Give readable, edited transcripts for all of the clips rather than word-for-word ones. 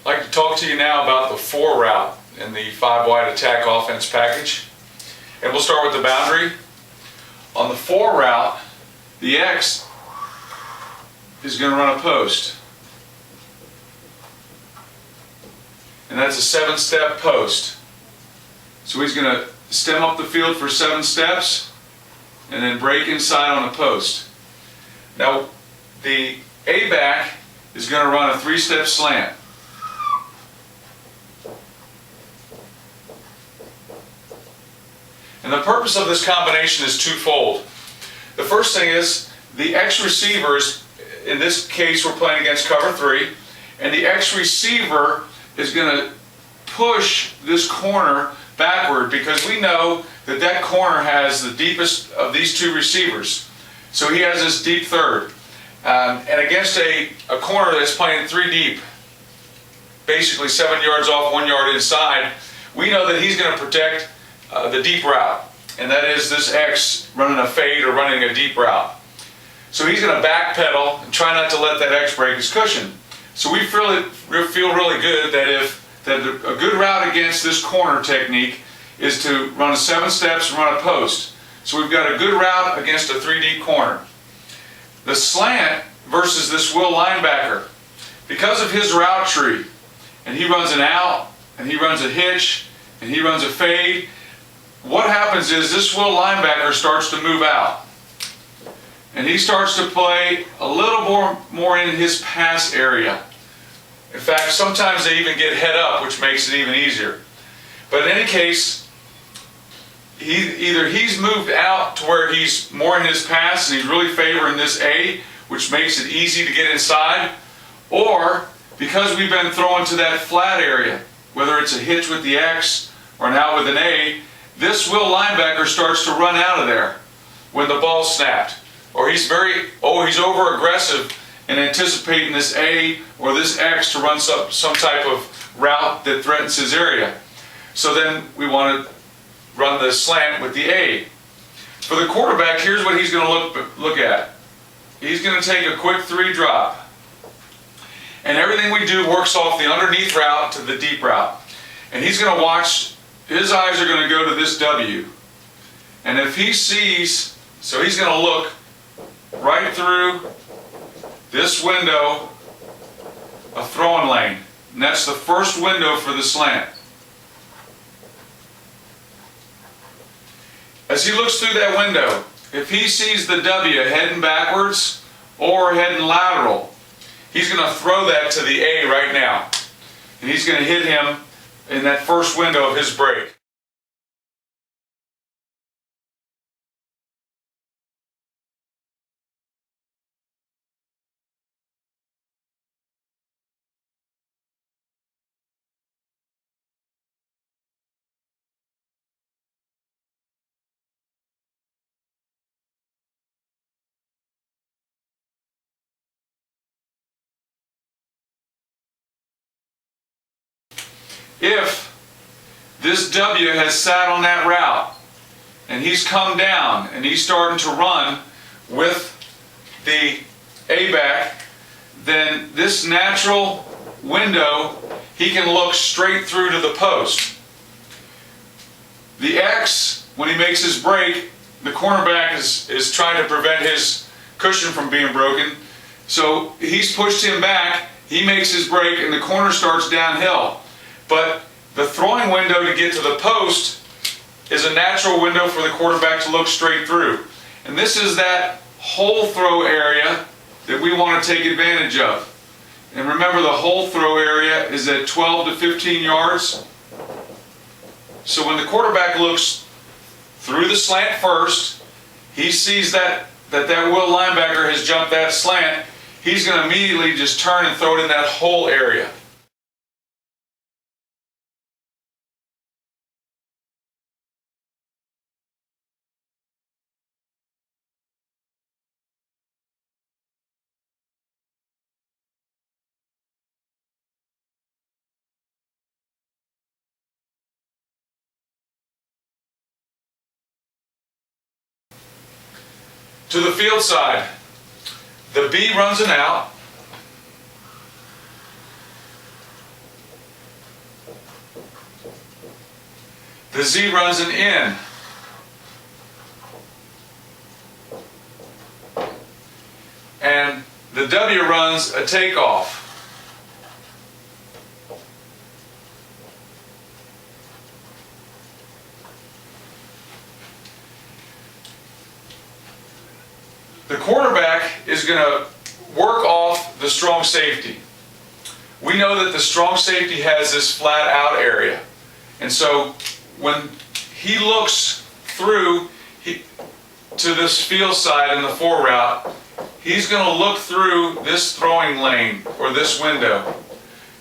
I'd like to talk to you now about the 4 route in the 5 wide attack offense package. And we'll start with the boundary. On the 4 route, the X is going to run a post. And that's a 7-step post. So he's going to stem up the field for 7 steps and then break inside on a post. Now the A-back is going to run a 3-step slant. And the purpose of this combination is twofold. The first thing is the X receivers, in this case we're playing against cover 3, and the X receiver is going to push this corner backward because we know that that corner has the deepest of these 2 receivers. So he has this deep third. And against a corner that's playing 3 deep, basically 7 yards off, 1 yard inside, we know that he's going to protect the deep route. And that is this X running a fade or running a deep route. So he's going to backpedal and try not to let that X break his cushion. So we feel really good that a good route against this corner technique is to run 7 steps and run a post. So we've got a good route against a 3 deep corner. The slant versus this will linebacker, because of his route tree, and he runs an out, and he runs a hitch, and he runs a fade, what happens is this will linebacker starts to move out. And he starts to play a little more in his pass area. In fact, sometimes they even get head up, which makes it even easier. But in any case, either he's moved out to where he's more in his pass and he's really favoring this A, which makes it easy to get inside, or because we've been throwing to that flat area, whether it's a hitch with the X or an out with an A, this will linebacker starts to run out of there when the ball's snapped. Or he's over aggressive and anticipating this A or this X to run some type of route that threatens his area. So then we want to run the slant with the A. For the quarterback, here's what he's going to look at. He's going to take a quick 3 drop. And everything we do works off the underneath route to the deep route. And he's going to watch, his eyes are going to go to this W. And if he sees, so he's going to look right through this window of throwing lane. And that's the first window for the slant. As he looks through that window, if he sees the W heading backwards or heading lateral, he's going to throw that to the A right now. And he's going to hit him in that first window of his break. If this W has sat on that route and he's come down and he's starting to run with the A-back, then this natural window, he can look straight through to the post. The X, when he makes his break, the cornerback is trying to prevent his cushion from being broken. So he's pushed him back, he makes his break, and the corner starts downhill. But the throwing window to get to the post is a natural window for the quarterback to look straight through. And this is that hole throw area that we want to take advantage of. And remember, the hole throw area is at 12 to 15 yards. So when the quarterback looks through the slant first, he sees that will linebacker has jumped that slant, he's going to immediately just turn and throw it in that hole area. To the field side, the B runs an out, the Z runs an in. And the W runs a takeoff. The quarterback is going to work off the strong safety. We know that the strong safety has this flat out area. And so when he looks through to this field side in the 4 route, he's going to look through this throwing lane or this window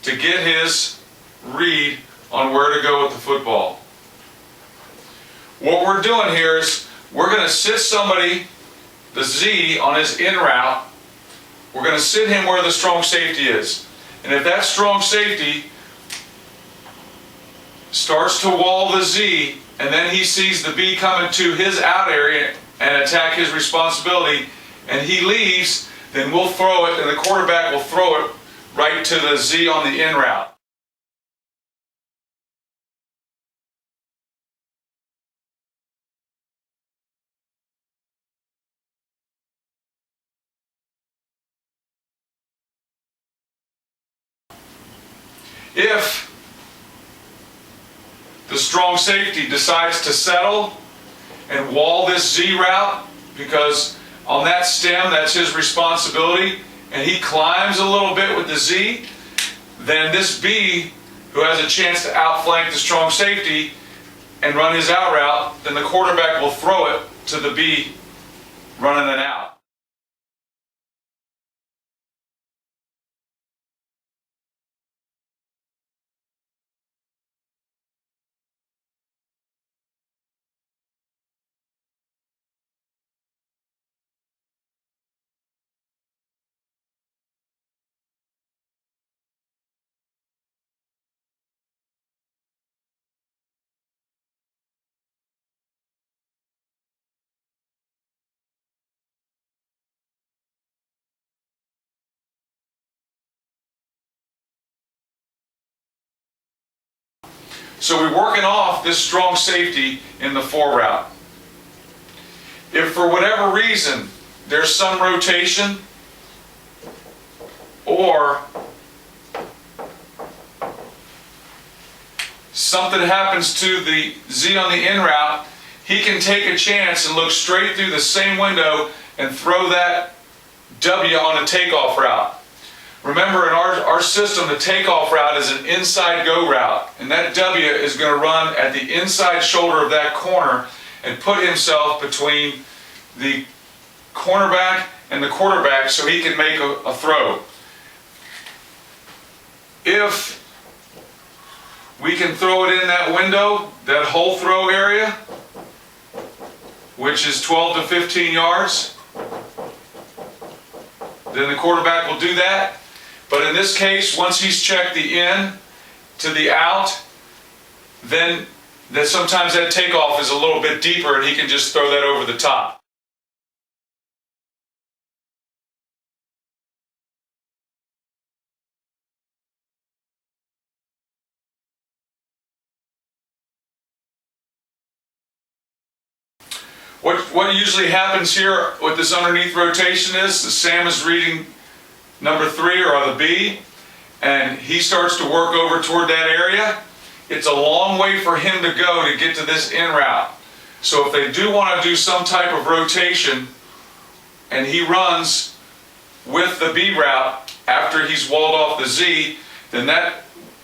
to get his read on where to go with the football. What we're doing here is we're going to sit somebody, the Z, on his in route. We're going to sit him where the strong safety is. And if that strong safety starts to wall the Z, and then he sees the B coming to his out area and attack his responsibility, and he leaves, then we'll throw it, and the quarterback will throw it right to the Z on the in route. If the strong safety decides to settle and wall this Z route, because on that stem that's his responsibility, and he climbs a little bit with the Z, then this B, who has a chance to outflank the strong safety and run his out route, then the quarterback will throw it to the B running an out. So we're working off this strong safety in the 4 route. If for whatever reason there's some rotation or something happens to the Z on the in route, he can take a chance and look straight through the same window and throw that W on a takeoff route. Remember, in our system, the takeoff route is an inside go route, and that W is going to run at the inside shoulder of that corner and put himself between the cornerback and the quarterback so he can make a throw. If we can throw it in that window, that whole throw area, which is 12 to 15 yards, then the quarterback will do that. But in this case, once he's checked the in to the out, then sometimes that takeoff is a little bit deeper and he can just throw that over the top. What usually happens here with this underneath rotation is the Sam is reading number 3 or the B, and he starts to work over toward that area. It's a long way for him to go to get to this in route. So if they do want to do some type of rotation and he runs with the B route after he's walled off the Z, then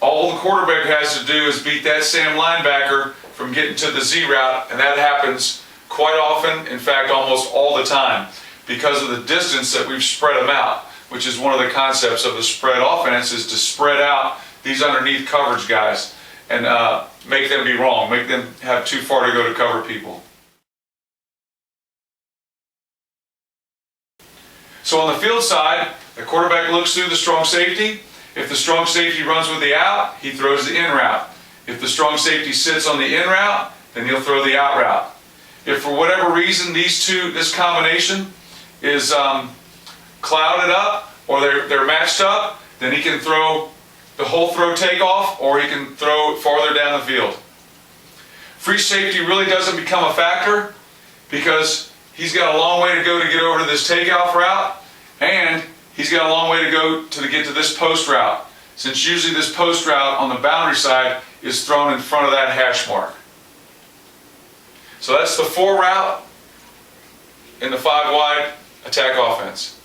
all the quarterback has to do is beat that Sam linebacker from getting to the Z route, and that happens quite often, in fact almost all the time, because of the distance that we've spread them out, which is one of the concepts of the spread offense, is to spread out these underneath coverage guys and make them be wrong, make them have too far to go to cover people. So on the field side, the quarterback looks through the strong safety. If the strong safety runs with the out, he throws the in route. If the strong safety sits on the in route, then he'll throw the out route. If for whatever reason this combination is clouded up or they're matched up, then he can throw the whole throw takeoff or he can throw farther down the field. Free safety really doesn't become a factor because he's got a long way to go to get over to this takeoff route, and he's got a long way to go to get to this post route, since usually this post route on the boundary side is thrown in front of that hash mark. So that's the 4 route in the 5 wide attack offense.